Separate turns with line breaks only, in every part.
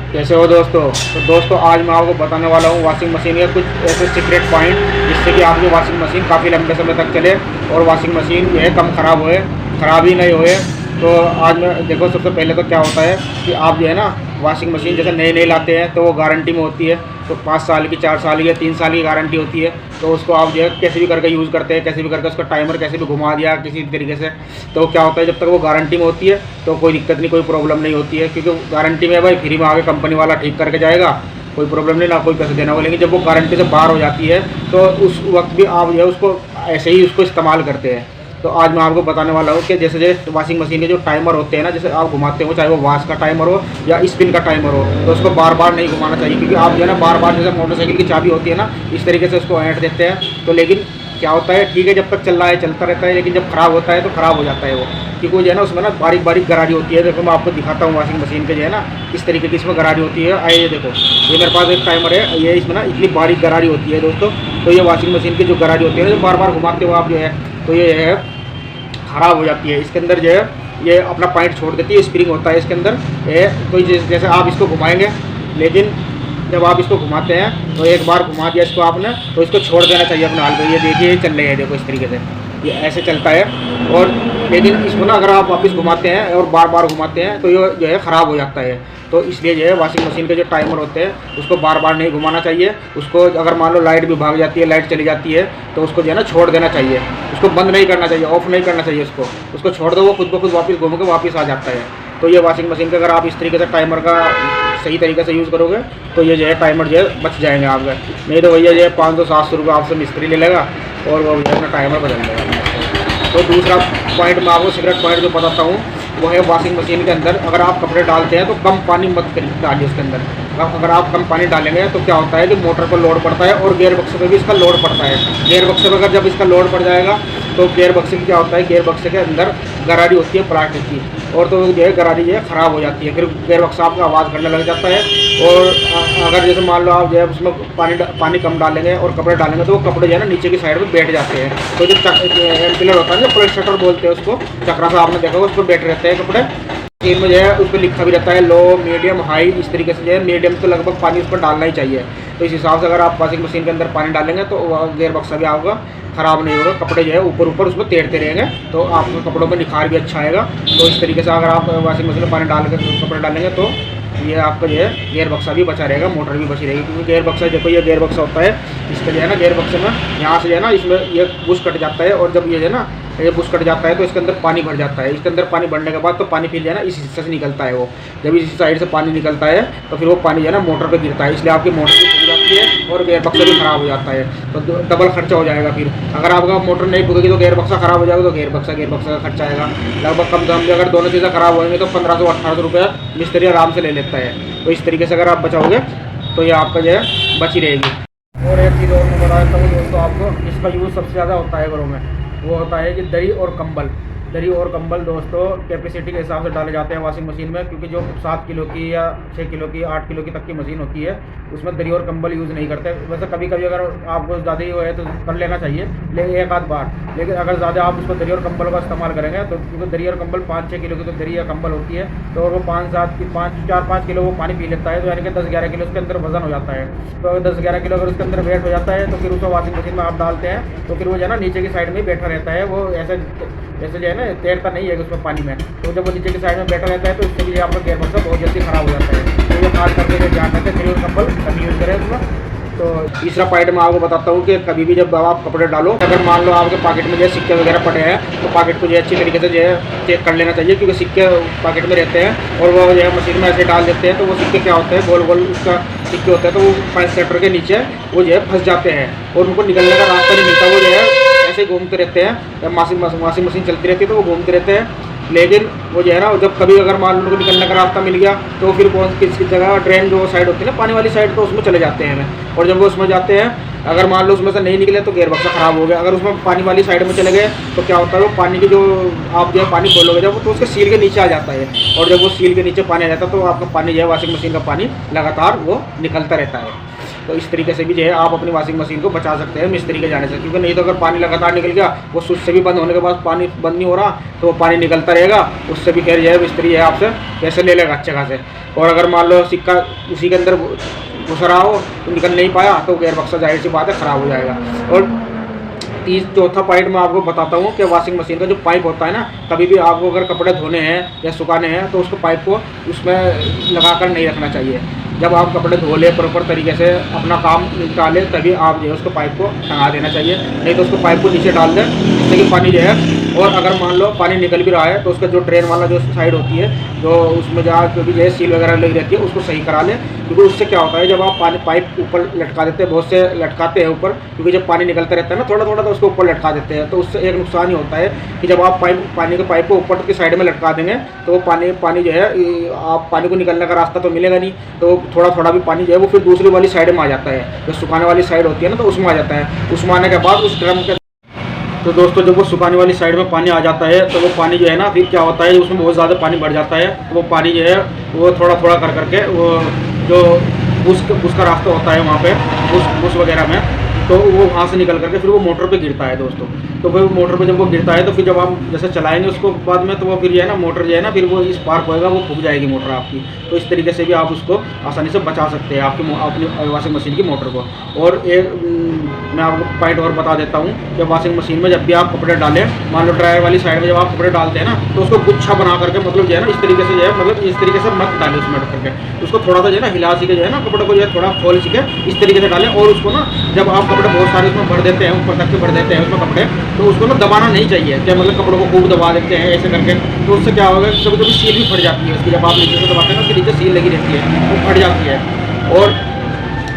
कैसे हो दोस्तों। तो दोस्तों आज मैं आपको बताने वाला हूँ वॉशिंग मशीन के कुछ ऐसे सीक्रेट पॉइंट जिससे कि आपकी वॉशिंग मशीन काफ़ी लंबे समय तक चले और वॉशिंग मशीन जो है कम ख़राब होए, ख़राब ही नहीं होए। तो आज मैं देखो, सबसे पहले तो क्या होता है कि आप जो है ना वॉशिंग मशीन जैसे नई नई लाते हैं तो वो गारंटी में होती है। तो 5 साल की, 4 साल की या 3 साल की गारंटी होती है। तो उसको आप जो है कैसे भी करके यूज़ करते हैं, कैसे भी करके उसका टाइमर कैसे भी घुमा दिया किसी तरीके से। तो क्या होता है, जब तक वो गारंटी में होती है तो कोई दिक्कत नहीं, कोई प्रॉब्लम नहीं होती है, क्योंकि गारंटी में भाई फ्री में आगे कंपनी वाला ठीक करके जाएगा, कोई प्रॉब्लम नहीं, ना कोई पैसे देना होगा। लेकिन जब वो गारंटी से बाहर हो जाती है तो उस वक्त भी आप जो है उसको ऐसे ही उसको इस्तेमाल करते हैं। तो आज मैं आपको बताने वाला हूँ कि जैसे जैसे वॉशिंग मशीन के जो टाइमर होते हैं ना, जैसे आप घुमाते हो, चाहे वो वॉश का टाइमर हो या स्पिन का टाइमर हो, तो उसको बार बार नहीं घुमाना चाहिए। क्योंकि आप जो है ना बार बार जैसे मोटरसाइकिल की चाबी होती है ना, इस तरीके से उसको ऐंठ देते हैं। तो लेकिन क्या होता है, ठीक है जब तक चल रहा है चलता रहता है, लेकिन जब ख़राब होता है तो ख़राब हो जाता है वो। क्योंकि वो जो है ना उसमें ना बारीक बारीक गरारी होती है। देखो मैं आपको दिखाता हूँ वॉशिंग मशीन के जो है ना किस तरीके की इसमें गरारी होती है। आइए ये देखो, ये मेरे पास एक टाइमर है, ये इसमें ना इतनी बारीक गरारी होती है दोस्तों। तो ये वॉशिंग मशीन की जो गरारी होती है ना, जो बार बार घुमाते हो आप जो है, तो ये है ख़राब हो जाती है। इसके अंदर जो है ये अपना पॉइंट छोड़ देती है, स्प्रिंग होता है इसके अंदर। तो जैसे आप इसको घुमाएंगे, लेकिन जब आप इसको घुमाते हैं तो एक बार घुमा दिया इसको आपने तो इसको छोड़ देना चाहिए अपने हाल पे। ये देखिए ये चल रही है, देखो इस तरीके से ये ऐसे चलता है। और लेकिन इसको ना अगर आप वापस घुमाते हैं और बार बार घुमाते हैं तो ये जो है ख़राब हो जाता है। तो इसलिए जो है वॉशिंग मशीन के जो टाइमर होते हैं उसको बार बार नहीं घुमाना चाहिए। उसको अगर मान लो लाइट भी भाग जाती है, लाइट चली जाती है, तो उसको जो है ना छोड़ देना चाहिए। उसको बंद नहीं करना चाहिए, ऑफ नहीं करना चाहिए उसको छोड़ दो, वो खुद ब खुद वापस घूम के वापस आ जाता है। तो ये वॉशिंग मशीन का अगर आप इस तरीके से टाइमर का सही तरीके से यूज़ करोगे तो ये जो है टाइमर जो है बच जाएंगे आपके। नहीं तो भैया जो है 500-700 रुपये आपसे मिस्त्री ले लेगा और वो जो है अपना टाइमर बदल देगा। तो दूसरा पॉइंट मैं आपको सीक्रेट पॉइंट जो बताता हूँ वो है वॉशिंग मशीन के अंदर अगर आप कपड़े डालते हैं तो कम पानी मत डालिए उसके अंदर। अगर आप कम पानी डालेंगे तो क्या होता है कि मोटर पर लोड पड़ता है और गियर बक्से पर भी इसका लोड पड़ता है। गियर बक्से पर अगर जब इसका लोड पड़ जाएगा तो गियर बक्से में क्या होता है, गियर बक्से के अंदर गरारी होती है प्लास्टिक की, और तो जो है गरारी जो है ख़राब हो जाती है। फिर गियर बक्सा आपका आवाज़ करने लग जाता है। और अगर जैसे मान लो आप जो है उसमें पानी कम डालेंगे और कपड़े डालेंगे तो वो कपड़े जो है ना नीचे की साइड में बैठ जाते हैं। तो जो एम्पिलर होता है ना, प्लस शटर बोलते हैं उसको, चक्रा सा आपने देखा होगा, उस पर बैठ रहते हैं कपड़े। मशीन में जो है उस पर लिखा भी रहता है लो, मीडियम, हाई, इस तरीके से जो है मीडियम तो लगभग पानी उस पर डालना ही चाहिए। तो इस हिसाब से अगर आप वॉशिंग मशीन के अंदर पानी डालेंगे तो गियर बक्सा भी आपका ख़राब नहीं होगा, कपड़े जो है ऊपर ऊपर उसमें तैरते रहेंगे, तो आपके कपड़ों में निखार भी अच्छा आएगा। तो इस तरीके से अगर आप वॉशिंग मशीन में पानी डाल कर कपड़े डालेंगे तो ये आपका जो है गियर बक्सा भी बचा रहेगा, मोटर भी बची रहेगी। क्योंकि गियर बक्सा देखो, ये गियर बक्सा होता है, इसका जो है ना गियर बक्से में यहाँ से जो है ना इसमें ये बुश कट जाता है, और जब ये है ना ये बुश कट जाता है तो इसके अंदर पानी भर जाता है। इसके अंदर पानी भरने के बाद तो पानी फिर जो है ना इस हिस्से से निकलता है। वो जब इसी साइड से पानी निकलता है तो फिर वो पानी जो है ना मोटर पर गिरता है, इसलिए आपकी मोटर भी फूक जाती है और गियर बक्सा भी ख़राब हो जाता है। तो डबल खर्चा हो जाएगा। फिर अगर आपका मोटर नहीं फूकेगी तो गियर बक्सा ख़राब हो जाएगा, तो गियर बक्सा का खर्चा आएगा लगभग कम से कम। अगर दोनों चीज़ें ख़राब होंगे तो 1500-1800 रुपये मिस्त्री आराम से ले लेता है। तो इस तरीके से अगर आप बचाओगे तो ये आपका जो है बची रहेगी। और एक चीज़ और मैं बता देता हूँ दोस्तों आपको, इसका यूज़ सबसे ज़्यादा होता है घरों में, वो होता है कि दरी और कंबल। दरी और कंबल दोस्तों कैपेसिटी के हिसाब से डाले जाते हैं वॉशिंग मशीन में, क्योंकि जो 7 किलो की या 6 किलो की, 8 किलो की तक की मशीन होती है उसमें दरी और कंबल यूज़ नहीं करते। वैसे कभी कभी अगर आपको ज़्यादा ही हो है तो कर लेना चाहिए, लेकिन एक आध बार। लेकिन अगर ज़्यादा आप उसको दरी और कंबल का इस्तेमाल करेंगे तो, क्योंकि दरी और कंबल 5-6 किलो की तो दरी या कंबल होती है, तो वो 4-5 किलो वो पानी पी लेता है। तो यानी कि 10-11 किलो उसके अंदर वजन हो जाता है। तो अगर 10-11 किलो अगर उसके अंदर वेट हो जाता है तो फिर उसको वॉशिंग मशीन में आप डालते हैं तो फिर वो जो है ना नीचे की साइड में बैठा रहता है। वो ऐसे जो है ना तैरता नहीं है उसमें पानी में। तो जब वो नीचे की साइड में बैठा रहता है तो इससे भी आपका गियर बक्सा बहुत जल्दी ख़राब हो जाता है। तो ये खास करके जो ध्यान रखें, दरी और कंबल कभी यूज़ करें उसमें। तो तीसरा पॉइंट मैं आपको बताता हूँ कि कभी भी जब आप कपड़े डालो, अगर मान लो आपके पॉकेट में जो है सिक्के वगैरह पड़े हैं तो पॉकेट को जो है अच्छी तरीके से जो है चेक कर लेना चाहिए। क्योंकि सिक्के पॉकेट में रहते हैं और वो जो है मशीन में ऐसे डाल देते हैं तो वो सिक्के क्या होते हैं, गोल गोल उसका सिक्के होते हैं, तो वो 5 सेक्टर के नीचे वो जो है फंस जाते हैं और उनको निकलने का रास्ता नहीं मिलता। वो जो है ऐसे घूमते रहते हैं, जब वॉशिंग मशीन चलती रहती है तो वो घूमते रहते हैं। लेकिन वो जो है ना जब कभी अगर मान लो उनको निकलने का रास्ता मिल गया तो फिर किस जगह ड्रेन जो साइड होती है ना पानी वाली साइड, तो उसमें चले जाते हैं। और जब वो उसमें जाते हैं, अगर मान लो उसमें से नहीं निकले तो गियर बक्सा ख़राब हो गया। अगर उसमें पानी वाली साइड में चले गए तो क्या होता है, वो पानी की जो आप जो है पानी खोलोगे जब तो उसके सील के नीचे आ जाता है, और जब वो सील के नीचे पानी आ जाता है तो आपका पानी जो है वॉशिंग मशीन का पानी लगातार वो निकलता रहता है। तो इस तरीके से भी जो है आप अपनी वॉशिंग मशीन को बचा सकते हैं मिस्त्री के जाने से, क्योंकि नहीं तो अगर पानी लगातार निकल गया, वो स्विच से भी बंद होने के बाद पानी बंद नहीं हो रहा तो वो पानी निकलता रहेगा, उससे भी खैर जो है मिस्त्री है आपसे पैसे ले लेगा अच्छे खासे। और अगर मान लो सिक्का उसी के अंदर घुस रहा हो तो निकल नहीं पाया तो गेयर बक्सा जाहिर सी बात है ख़राब हो जाएगा। और चौथा पॉइंट मैं आपको बताता हूँ कि वॉशिंग मशीन का जो पाइप होता है ना, कभी भी आपको अगर कपड़े धोने हैं या सुखाने हैं तो उसको पाइप को उसमें लगाकर नहीं रखना चाहिए। जब आप कपड़े धो ले प्रॉपर तरीके से अपना काम निपटा ले तभी आप जो है उसको पाइप को टंगा देना चाहिए, नहीं तो उसको पाइप को नीचे डाल दें जिससे कि पानी जो है, और अगर मान लो पानी निकल भी रहा है तो उसका जो ड्रेन वाला जो साइड होती है जो उसमें जहाँ जो भी जो है सील वगैरह लगी रहती है उसको सही करा लें। क्योंकि उससे क्या होता है जब आप पाइप ऊपर लटका देते हैं, बहुत से लटकाते हैं ऊपर, क्योंकि जब पानी निकलता रहता है ना थोड़ा थोड़ा तो उसको ऊपर लटका देते हैं, तो उससे एक नुकसान ही होता है कि जब आप पानी के पाइप को ऊपर की साइड में लटका देंगे तो वो पानी जो है आप पानी को निकलने का रास्ता तो मिलेगा नहीं, तो थोड़ा थोड़ा भी पानी जो है वो फिर दूसरी वाली साइड में आ जाता है, जो सुखाने वाली साइड होती है ना तो उसमें आ जाता है। उसमें आने के बाद उस ड्रम के तो दोस्तों जब वो सुखाने वाली साइड में पानी आ जाता है तो वो पानी जो है ना फिर क्या होता है उसमें बहुत ज़्यादा पानी बढ़ जाता है, तो वो पानी जो है वो थोड़ा थोड़ा कर करके वो जो उसका रास्ता होता है वहाँ पे बुश वगैरह में, तो वो वहाँ से निकल करके फिर वो मोटर पे गिरता है दोस्तों। तो फिर मोटर पे जब वो गिरता है तो फिर जब आप जैसे चलाएंगे उसको बाद में तो वो फिर जो है ना मोटर जो है ना फिर वो स्पार्क होएगा, वो फूक जाएगी मोटर आपकी। तो इस तरीके से भी आप उसको आसानी से बचा सकते हैं आपकी अपनी वॉशिंग मशीन की मोटर को। और एक मैं आपको पॉइंट और बता देता हूँ कि वॉशिंग मशीन में जब भी आप कपड़े डालें, मान लो ड्रायर वाली साइड में जब आप कपड़े डालते हैं ना तो उसको गुच्छा बना करके मतलब जो है ना इस तरीके से जो है मतलब इस तरीके से मत डालें उसमें करके, उसको थोड़ा सा जो है ना हिला सीखे जो है ना कपड़े को जो है थोड़ा खोल सीखे इस तरीके से डालें। और उसको ना जब आप कपड़े बहुत सारे उसमें भर देते हैं, ऊपर तक के भर देते हैं उसमें कपड़े, तो उसको ना दबाना नहीं चाहिए, क्या मतलब कपड़ों को खूब दबा देते हैं ऐसे करके, तो उससे क्या होगा कभी कभी सील भी फट जाती है उसकी, जब आप नीचे से दबाते हैं ना उसके नीचे सील लगी रहती है वो फट जाती है। और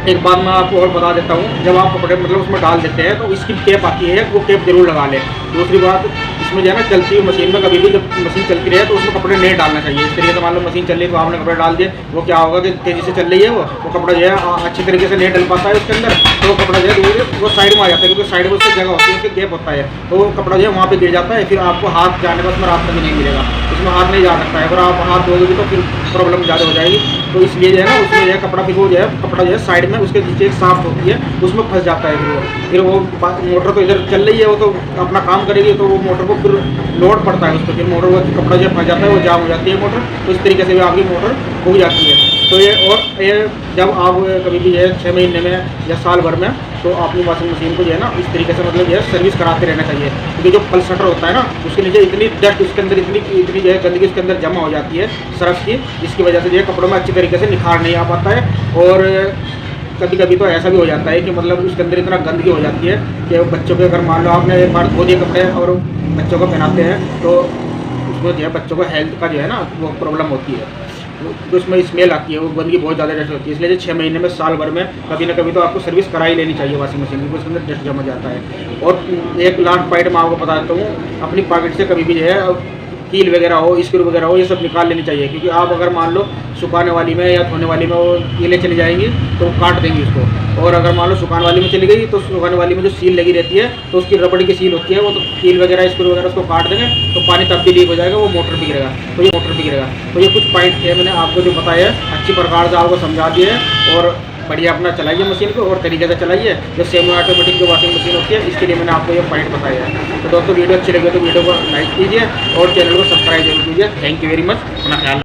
एक बात मैं आपको और बता देता हूँ, जब आप कपड़े मतलब उसमें डाल देते हैं तो इसकी टेप आती है, वो टेप जरूर लगा लें। दूसरी बात इसमें जो है ना चलती हुई मशीन में कभी भी जब मशीन चलती रहे तो उसमें कपड़े नहीं डालना चाहिए। इस तरीके से मान लो मशीन चल रही है तो आपने कपड़े डाल दिए, वो क्या होगा कि तेज़ी से चल रही है वो कपड़ा जो है अच्छी तरीके से नहीं डल पाता है उसके अंदर, तो वो कपड़ा जो है वो साइड में आ जाता है, क्योंकि साइड में उसकी जगह होती है, उसके गैप होता है, तो वो कपड़ा जो है वहाँ पर गिर जाता है, फिर आपको हाथ जाने का उसमें रास्ता भी नहीं मिलेगा, उसमें हाथ नहीं जा सकता है। अगर आप हाथ धोगे तो फिर प्रॉब्लम ज़्यादा हो जाएगी। तो इसलिए जो है ना उसमें जो है कपड़ा फिर वो जो है कपड़ा जो है साइड में उसके नीचे एक साफ होती है उसमें फंस जाता है, फिर वो मोटर तो इधर चल रही है वो तो अपना काम करेगी, तो वो मोटर को फिर लोड पड़ता है उस पर, फिर मोटर वो कपड़ा जो फंस जाता है वो जाम हो जाती है मोटर, तो इस तरीके से भी आपकी मोटर हो जाती है। तो ये जब आप कभी भी ये 6 महीने में या साल भर में तो अपनी वॉशिंग मशीन को जो है ना इस तरीके से मतलब जो है सर्विस कराते रहना चाहिए, क्योंकि जो पल्सेटर होता है ना उसके नीचे इतनी डस्ट उसके अंदर इतनी जो है गंदगी उसके अंदर जमा हो जाती है सर्फ की, जिसकी वजह से जो है कपड़ों में अच्छी तरीके से निखार नहीं आ पाता है। और कभी कभी तो ऐसा भी हो जाता है कि मतलब उसके अंदर इतना गंदगी हो जाती है कि बच्चों के अगर मान लो आपने एक बार धो दिए कपड़े और बच्चों को पहनाते हैं तो उसमें जो है बच्चों को हेल्थ का जो है ना वो प्रॉब्लम होती है, तो उसमें स्मेल आती है, वो गंदगी बहुत ज़्यादा डस्ट होती है। इसलिए 6 महीने में साल भर में कभी ना कभी तो आपको सर्विस करा ही लेनी चाहिए वॉशिंग मशीन की, उसके अंदर डस्ट जमा जाता है। और एक लास्ट पॉइंट मैं आपको बता देता हूँ, अपनी पॉकेट से कभी भी जो है कील वगैरह हो स्क्रू वगैरह हो ये सब निकाल लेनी चाहिए, क्योंकि आप अगर मान लो सुखाने वाली में या धोने वाली में वो कीलें चली जाएंगी तो वो काट देंगी उसको, और अगर मान लो सुखाने वाली में चली गई तो सुखाने वाली में जो सील लगी रहती है तो उसकी रबड़ की सील होती है वो तो कील वगैरह स्क्रू वगैरह उसको काट देंगे तो पानी तब भी लीक हो जाएगा, वो मोटर बिगड़ेगा, तो ये मोटर बिगड़ेगा। तो ये कुछ पॉइंट थे मैंने आपको जो बताया है, अच्छी प्रकार से आपको समझा दिए है, और बढ़िया अपना चलाइए मशीन को और तरीके से चलाइए। जो सेमी ऑटोमेटिक जो वॉशिंग मशीन होती है इसके लिए मैंने आपको ये पॉइंट बताया है। तो दोस्तों वीडियो अच्छी लगी तो वीडियो को लाइक कीजिए और चैनल को सब्सक्राइब जरूर कीजिए। थैंक यू वेरी मच, अपना ख्याल